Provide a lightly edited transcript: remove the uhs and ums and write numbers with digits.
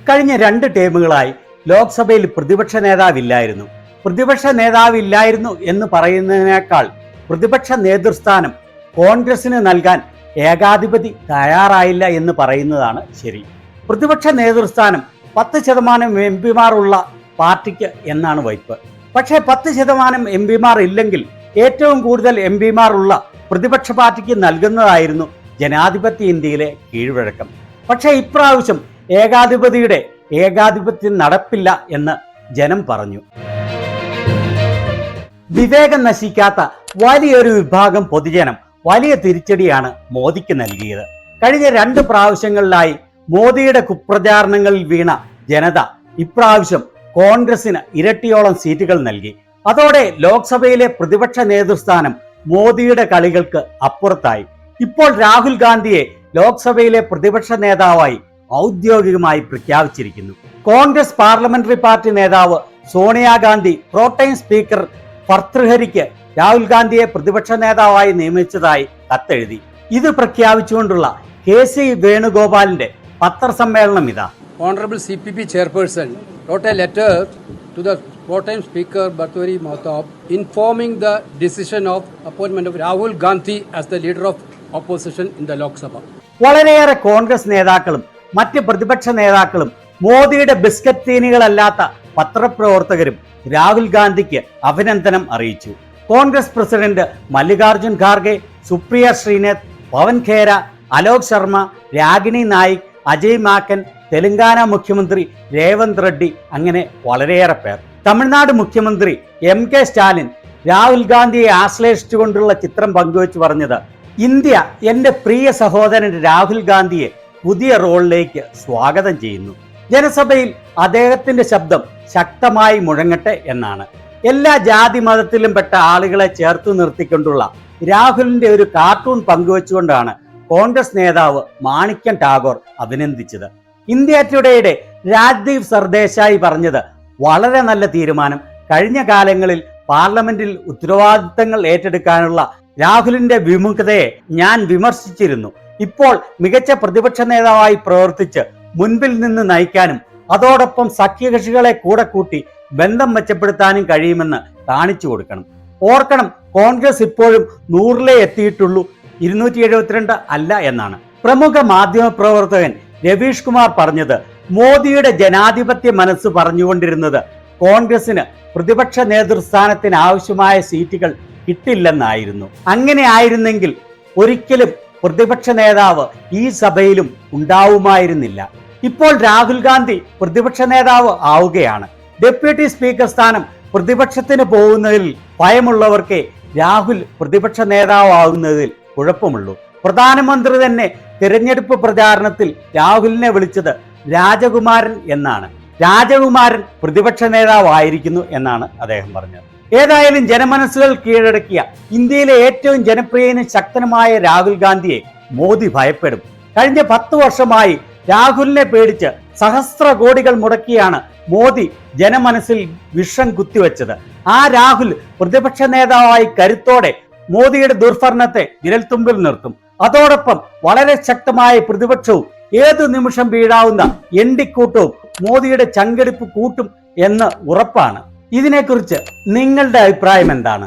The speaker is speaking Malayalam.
കഴിഞ്ഞ 2 ടേമുകളായി ലോക്സഭയിൽ പ്രതിപക്ഷ നേതാവില്ലായിരുന്നു. പ്രതിപക്ഷ നേതാവില്ലായിരുന്നു എന്ന് പറയുന്നതിനേക്കാൾ പ്രതിപക്ഷ നേതൃസ്ഥാനം കോൺഗ്രസിന് നൽകാൻ ഏകാധിപതി തയ്യാറായില്ല എന്ന് പറയുന്നതാണ് ശരി. പ്രതിപക്ഷ നേതൃസ്ഥാനം 10% എംപിമാർ ഉള്ള പാർട്ടിക്ക് എന്നാണ് വയ്പ്. പക്ഷേ 10% എംപിമാർ ഇല്ലെങ്കിൽ ഏറ്റവും കൂടുതൽ എംപിമാർ ഉള്ള പ്രതിപക്ഷ പാർട്ടിക്ക് നൽകുന്നതായിരുന്നു ജനാധിപത്യ ഇന്ത്യയിലെ കീഴ്വഴക്കം. പക്ഷേ ഇപ്രാവശ്യം ഏകാധിപത്യം നടപ്പില്ല എന്ന് ജനം പറഞ്ഞു. വിവേകം നശിക്കാത്ത വലിയൊരു വിഭാഗം പൊതുജനം വലിയ തിരിച്ചടിയാണ് മോദിക്ക് നൽകിയത്. കഴിഞ്ഞ 2 പ്രാവശ്യങ്ങളിലായി മോദിയുടെ കുപ്രചാരണങ്ങളിൽ വീണ ജനത ഇപ്രാവശ്യം കോൺഗ്രസിന് ഇരട്ടിയോളം സീറ്റുകൾ നൽകി. അതോടെ ലോക്സഭയിലെ പ്രതിപക്ഷ നേതൃസ്ഥാനം മോദിയുടെ കളികൾക്ക് അപ്പുറത്തായി. ഇപ്പോൾ രാഹുൽ ഗാന്ധിയെ ലോക്സഭയിലെ പ്രതിപക്ഷ നേതാവായി ഔദ്യോഗികമായി പ്രഖ്യാപിച്ചിരിക്കുന്നു. കോൺഗ്രസ് പാർലമെന്ററി പാർട്ടി നേതാവ് സോണിയാഗാന്ധി പ്രോടൈം സ്പീക്കർ ഭർതൃഹരിക്ക് രാഹുൽ ഗാന്ധിയെ പ്രതിപക്ഷ നേതാവായി നിയമിച്ചതായി കത്തെഴുതി. ഇത് പ്രഖ്യാപിച്ചുകൊണ്ടുള്ള KC വേണുഗോപാലിന്റെ പത്രസമ്മേളനം ഇതാ. Honorable CPP Chairperson wrote a letter to the Pro-Time Speaker Bhartrihari Mahtab informing the decision of appointment of Rahul Gandhi as the leader of opposition in the Lok Sabha. വളരെയേറെ കോൺഗ്രസ് നേതാക്കളും മറ്റ് പ്രതിപക്ഷ നേതാക്കളും മോദിയുടെ ബിസ്ക്കറ്റ് തീനികളല്ലാത്ത പത്രപ്രവർത്തകരും രാഹുൽ ഗാന്ധിക്ക് അഭിനന്ദനം അറിയിച്ചു. കോൺഗ്രസ് പ്രസിഡന്റ് മല്ലികാർജുൻ ഖാർഗെ, സുപ്രിയ ശ്രീനാഥ്, പവൻ ഖേര, അലോക് ശർമ്മ, രാഗിണി നായിക്, അജയ് മാക്കൻ, തെലങ്കാന മുഖ്യമന്ത്രി രേവന്ത് റെഡ്ഡി, അങ്ങനെ വളരെയേറെ പേർ. തമിഴ്നാട് മുഖ്യമന്ത്രി MK സ്റ്റാലിൻ രാഹുൽ ഗാന്ധിയെ ആശ്ലേഷിച്ചുകൊണ്ടുള്ള ചിത്രം പങ്കുവെച്ച് പറഞ്ഞത്, ഇന്ത്യ എൻ്റെ പ്രിയ സഹോദരൻ രാഹുൽ ഗാന്ധിയെ പുതിയ റോളിലേക്ക് സ്വാഗതം ചെയ്യുന്നു. ജനസഭയിൽ അദ്ദേഹത്തിന്റെ ശബ്ദം ശക്തമായി മുഴങ്ങട്ടെ എന്നാണ്. എല്ലാ ജാതി മതത്തിലും പെട്ട ആളുകളെ ചേർത്തു നിർത്തിക്കൊണ്ടുള്ള രാഹുലിന്റെ ഒരു കാർട്ടൂൺ പങ്കുവെച്ചുകൊണ്ടാണ് കോൺഗ്രസ് നേതാവ് മാണിക്യം ടാഗോർ അഭിനന്ദിച്ചത്. ഇന്ത്യ ടുഡേയുടെ രാജ്ദീപ് സർദേശായി പറഞ്ഞത്, വളരെ നല്ല തീരുമാനം. കഴിഞ്ഞ കാലങ്ങളിൽ പാർലമെന്റിൽ ഉത്തരവാദിത്തങ്ങൾ ഏറ്റെടുക്കാനുള്ള രാഹുലിന്റെ വിമുഖതയെ ഞാൻ വിമർശിച്ചിരുന്നു. ഇപ്പോൾ മികച്ച പ്രതിപക്ഷ നേതാവായി പ്രവർത്തിച്ച് മുൻപിൽ നിന്ന് നയിക്കാനും അതോടൊപ്പം സഖ്യകക്ഷികളെ കൂടെ കൂട്ടി ബന്ധം മെച്ചപ്പെടുത്താനും കഴിയുമെന്ന് കാണിച്ചു കൊടുക്കണം. ഓർക്കണം, കോൺഗ്രസ് ഇപ്പോഴും 100-ലേ എത്തിയിട്ടുള്ളൂ, 272 അല്ല എന്നാണ്. പ്രമുഖ മാധ്യമ പ്രവർത്തകൻ രവീഷ് കുമാർ പറഞ്ഞത്, മോദിയുടെ ജനാധിപത്യ മനസ്സ് പറഞ്ഞുകൊണ്ടിരുന്നത് കോൺഗ്രസിന് പ്രതിപക്ഷ നേതൃസ്ഥാനത്തിന് ആവശ്യമായ സീറ്റുകൾ കിട്ടില്ലെന്നായിരുന്നു. അങ്ങനെ ആയിരുന്നെങ്കിൽ ഒരിക്കലും പ്രതിപക്ഷ നേതാവ് ഈ സഭയിലും ഉണ്ടാവുമായിരുന്നില്ല. ഇപ്പോൾ രാഹുൽ ഗാന്ധി പ്രതിപക്ഷ നേതാവ് ആവുകയാണ്. ഡെപ്യൂട്ടി സ്പീക്കർ സ്ഥാനം പ്രതിപക്ഷത്തിന് പോകുന്നതിൽ ഭയമുള്ളവർക്ക് രാഹുൽ പ്രതിപക്ഷ നേതാവാകുന്നതിൽ കുഴപ്പമുള്ളൂ. പ്രധാനമന്ത്രി തന്നെ തിരഞ്ഞെടുപ്പ് പ്രചാരണത്തിൽ രാഹുലിനെ വിളിച്ചത് രാജകുമാരൻ എന്നാണ്. രാജകുമാരൻ പ്രതിപക്ഷ നേതാവായിരിക്കുന്നു എന്നാണ് അദ്ദേഹം പറഞ്ഞത്. ഏതായാലും ജനമനസ്സുകൾ കീഴടക്കിയ ഇന്ത്യയിലെ ഏറ്റവും ജനപ്രിയനും ശക്തനുമായ രാഹുൽ ഗാന്ധിയെ മോദി ഭയപ്പെടും. കഴിഞ്ഞ 10 വർഷമായി രാഹുലിനെ പേടിച്ച് സഹസ്ര കോടികൾ മുടക്കിയാണ് മോദി ജനമനസ്സിൽ വിഷം കുത്തിവെച്ചത്. ആ രാഹുൽ പ്രതിപക്ഷ നേതാവായി കരുത്തോടെ മോദിയുടെ ദുർഭരണത്തെ വിരൽത്തുമ്പിൽ നിർത്തും. അതോടൊപ്പം വളരെ ശക്തമായ പ്രതിപക്ഷവും ഏതു നിമിഷം വീഴാവുന്ന എണ്ടിക്കൂട്ടവും മോദിയുടെ ചങ്കെടുപ്പ് കൂട്ടും എന്ന് ഉറപ്പാണ്. ഇതിനെക്കുറിച്ച് നിങ്ങളുടെ അഭിപ്രായം എന്താണ്?